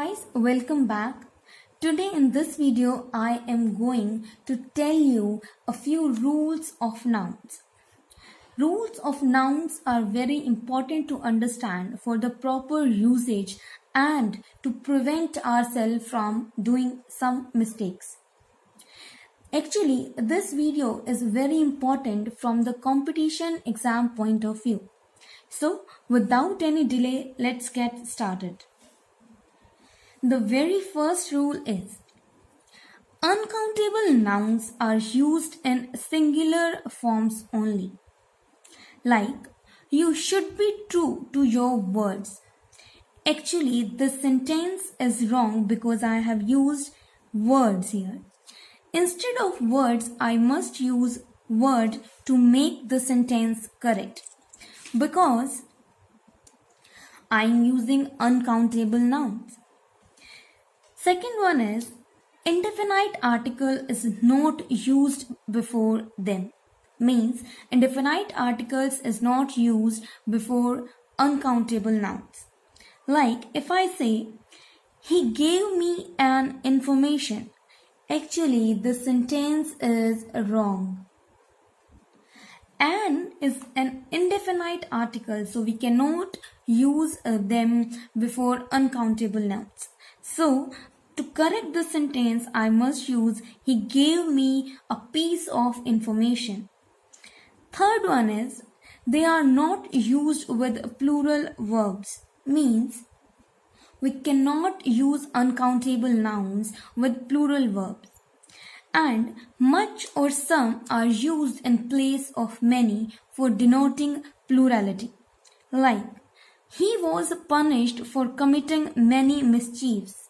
guys, welcome back. Today in this video I am going to tell you a few rules of nouns. Rules of nouns are very important to understand for the proper usage and to prevent ourselves from doing some mistakes. Actually, this video is very important from the competition exam point of view. So, without any delay, let's get started. The very first rule is uncountable nouns are used in singular forms only. Like, you should be true to your words. Actually, this sentence is wrong because I have used words here. Instead of words, I must use word to make the sentence correct. Because I am using uncountable nouns. Second one is indefinite article is not used before them. Means indefinite articles is not used before uncountable nouns. Like if I say, he gave me an information. Actually, the sentence is wrong. An is an indefinite article, so we cannot use them before uncountable nouns. So, to correct the sentence, I must use he gave me a piece of information. Third one is they are not used with plural verbs. Means we cannot use uncountable nouns with plural verbs. And much or some are used in place of many for denoting plurality. Like, he was punished for committing many mischiefs.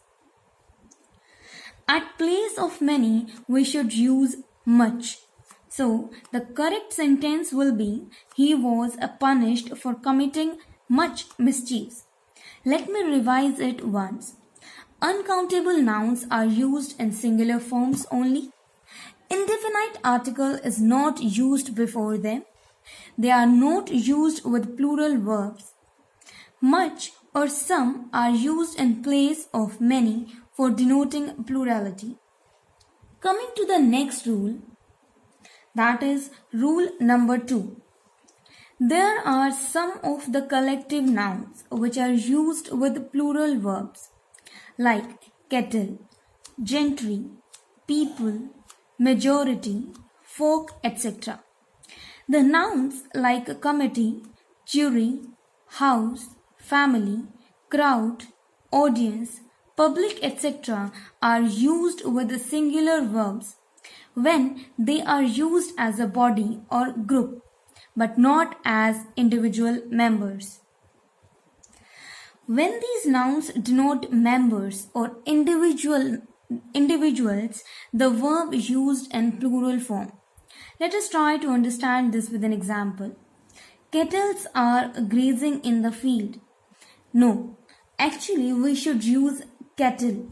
At place of many, we should use much. So, the correct sentence will be, he was punished for committing much mischiefs. Let me revise it once. Uncountable nouns are used in singular forms only. Indefinite article is not used before them. They are not used with plural verbs. Much or some are used in place of many for denoting plurality. Coming to the next rule, that is rule number 2. There are some of the collective nouns which are used with plural verbs like kettle, gentry, people, majority, folk, etc. The nouns like committee, jury, house, family, crowd, audience, public, etc. are used with the singular verbs when they are used as a body or group, but not as individual members. When these nouns denote members or individuals, the verb used in plural form. Let us try to understand this with an example. Kettles are grazing in the field. No, actually we should use kettle.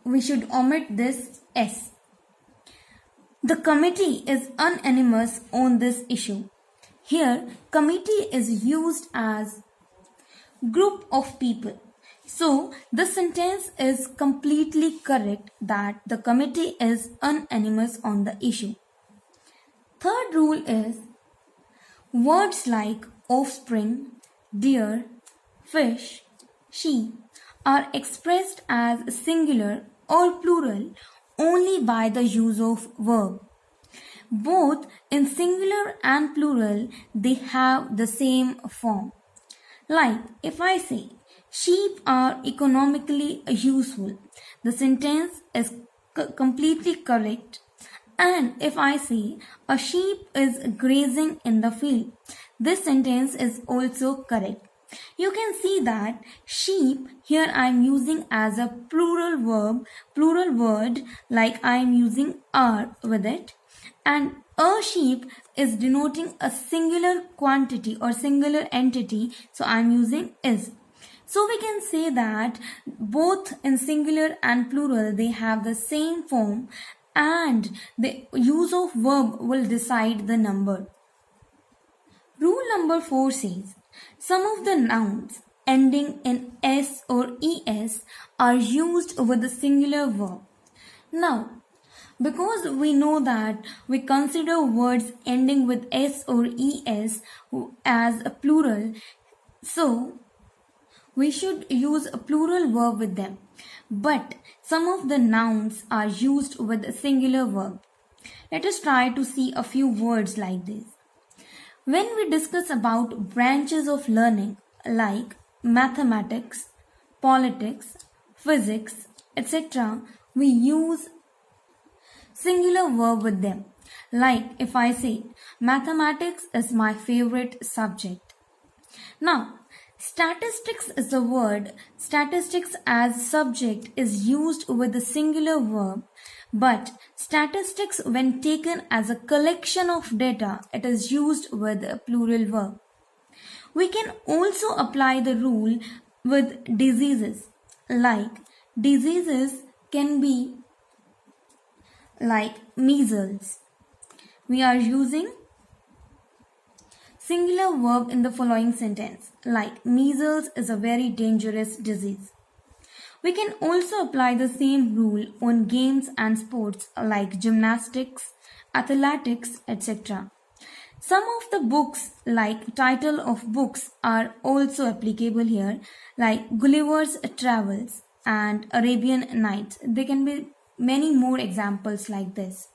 We should omit this S. The committee is unanimous on this issue. Here, committee is used as group of people. So, the sentence is completely correct that the committee is unanimous on the issue. Third rule is words like offspring, deer, fish, sheep are expressed as singular or plural only by the use of verb. Both in singular and plural, they have the same form. Like if I say, sheep are economically useful, the sentence is completely correct. And if I say, a sheep is grazing in the field, this sentence is also correct. You can see that sheep here I am using as a plural verb, plural word, like I am using are with it. And a sheep is denoting a singular quantity or singular entity, so I am using is. So we can say that both in singular and plural they have the same form and the use of verb will decide the number. Rule number 4 says, some of the nouns ending in s or es are used with the singular verb. Now, because we know that we consider words ending with s or es as a plural, so we should use a plural verb with them. But some of the nouns are used with a singular verb. Let us try to see a few words like this. When we discuss about branches of learning like mathematics, politics, physics, etc., we use singular verb with them. Like if I say, mathematics is my favorite subject. Now, statistics is the word. Statistics as subject is used with a singular verb, but statistics when taken as a collection of data, it is used with a plural verb. We can also apply the rule with diseases. Like diseases can be like measles. We are using singular verb in the following sentence, like measles is a very dangerous disease. We can also apply the same rule on games and sports like gymnastics, athletics, etc. Some of the books, like title of books, are also applicable here, like Gulliver's Travels and Arabian Nights. There can be many more examples like this.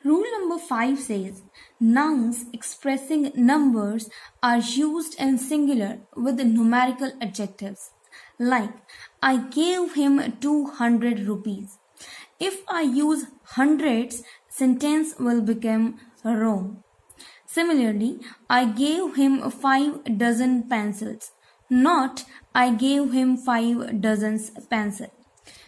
Rule number 5 says nouns expressing numbers are used in singular with numerical adjectives. Like, I gave him 200 rupees. If I use hundreds, sentence will become wrong. Similarly, I gave him 5 dozen pencils, not I gave him 5 dozens pencil.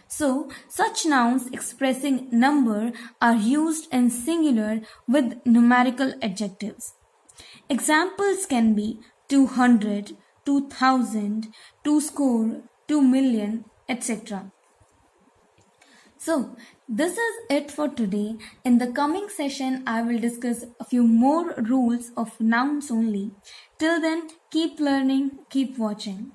So, such nouns expressing number are used in singular with numerical adjectives. Examples can be 200, 2000, 2 score, 2 million, etc. So, this is it for today. In the coming session, I will discuss a few more rules of nouns only. Till then, keep learning, keep watching.